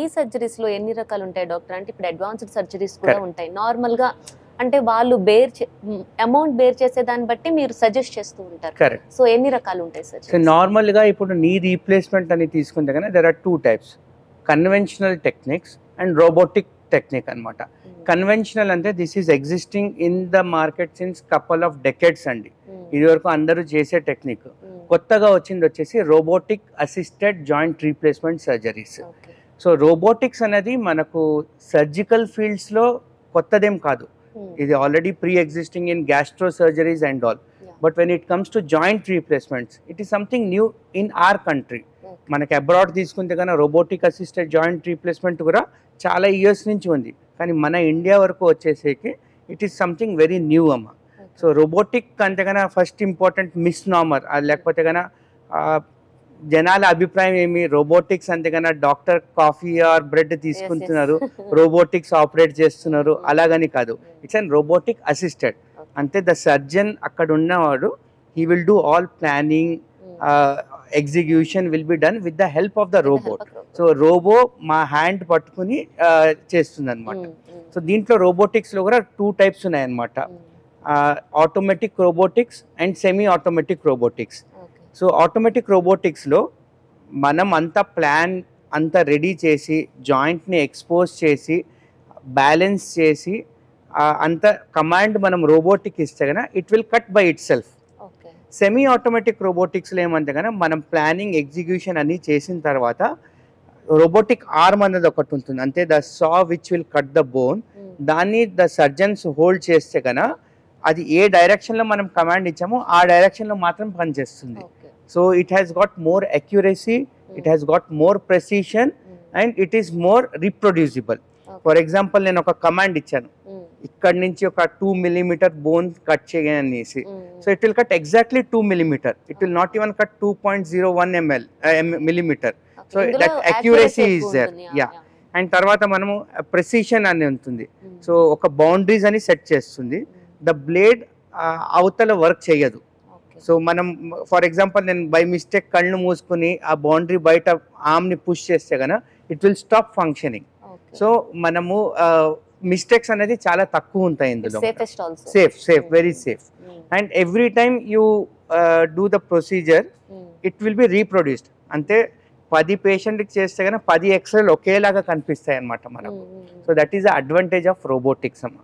నీ సర్జరీస్ లో ఎన్ని రకాలు ఉంటాయి డాక్టర్? అంటే ఇప్పుడు అడ్వాన్స్డ్ సర్జరీస్ కూడా ఉంటాయి. నార్మల్ గా అంటే వాళ్ళు అమౌంట్ బేర్ చేసే దాన్ని బట్టి మీరు సజెస్ట్ చేస్తూ ఉంటారు. కరెక్ట్. సో ఎన్ని రకాలు ఉంటాయి సో సర్జరీ? నార్మల్ గా ఇప్పుడు నీ రీప్లేస్మెంట్ అని తీసుకుంటే కనుక there are 2 types, conventional techniques and robotic technique అన్నమాట. కన్వెన్షనల్ అంటే this is existing in the market since couple of decades అండి. ఇది వరకు అందరూ చేసే టెక్నిక్. కొత్తగా వచ్చింది వచ్చేసి robotic assisted joint replacement surgeries. So robotics అనేది మనకు సర్జికల్ ఫీల్డ్స్ లో కొత్తదేం కాదు. ఇది already pre existing in gastro surgeries and all. But when it comes to joint replacements it is something new in are country. మనకి abroad తీసుకుంటే కన్నా robotic assisted joint replacement కూడా చాలా ఇయర్స్ నుంచి ఉంది. కానీ మన ఇండియా వరకు వచ్చేసేకి it is something very new అమ్మ. సో రోబోటిక్ అంటే కన్నా ఫస్ట్ ఇంపార్టెంట్ మిస్నామర్, లేకపోతే కన్నా జనాల అభిప్రాయం ఏమి, రోబోటిక్స్ అంటే కన్నా డాక్టర్ కాఫీ ఆర్ బ్రెడ్ తీసుకుంటున్నారు, రోబోటిక్స్ ఆపరేట్ చేస్తున్నారు అలాగని కాదు. ఇట్స్ అండ్ రోబోటిక్ అసిస్టెడ్ అంటే ద సర్జన్ అక్కడ ఉన్నవాడు he will do all planning, execution will be done with the help of the robot. So robo మా హ్యాండ్ పట్టుకుని చేస్తుంది అనమాట. సో దీంట్లో రోబోటిక్స్ లో కూడా 2 టైప్స్ ఉన్నాయన్నమాట, automatic robotics and semi automatic robotics. So automatic రోబోటిక్స్లో మనం అంతా ప్లాన్ అంతా రెడీ చేసి జాయింట్ని ఎక్స్పోజ్ చేసి బ్యాలెన్స్ చేసి అంత కమాండ్ మనం రోబోటిక్ ఇస్తే కనుక it will cut by itself. Semi automatic రోబోటిక్స్లో ఏమంటే కనుక మనం ప్లానింగ్ ఎగ్జిక్యూషన్ అన్నీ చేసిన తర్వాత రోబోటిక్ ఆర్మ్ అనేది ఒకటి ఉంటుంది, అంతే the saw which will cut the bone. దాన్ని ద సర్జన్స్ హోల్డ్ చేస్తే కనుక అది ఏ డైరెక్షన్లో మనం కమాండ్ ఇచ్చామో ఆ డైరెక్షన్లో మాత్రం పనిచేస్తుంది. So it has got more accuracy, it has got more precision and it is more reproducible. For example నేను ఒక కమాండ్ ఇచ్చాను, ఇక్కడ నుంచి ఒక 2 millimeter బోన్ కట్ చేయనేసి. So it will cut exactly 2 millimeter. It will not even cut 2.01 millimeter. So that accuracy is there. Yeah. And తర్వాత మనము precision అని ఉంటుంది. సో ఒక బౌండరీస్ అని సెట్ చేస్తుంది. ద బ్లేడ్ అవతల వర్క్ చేయదు. సో మనం ఫర్ ఎగ్జాంపుల్ నేను బై మిస్టేక్ కళ్ళు మూసుకుని ఆ బౌండరీ బయట ఆర్మ్ని పుష్ చేస్తే కనుక it will stop functioning. So మనము మిస్టేక్స్ అనేది చాలా తక్కువ ఉంటాయి ఇందులో. Safe very safe. And every time you do the procedure it will be reproduced. అంటే 10 పేషెంట్కి చేస్తే కనుక 10 ఎక్స్రేలు ఒకేలాగా కనిపిస్తాయి అన్నమాట మనకు. So that is the advantage of robotics అమ్మ.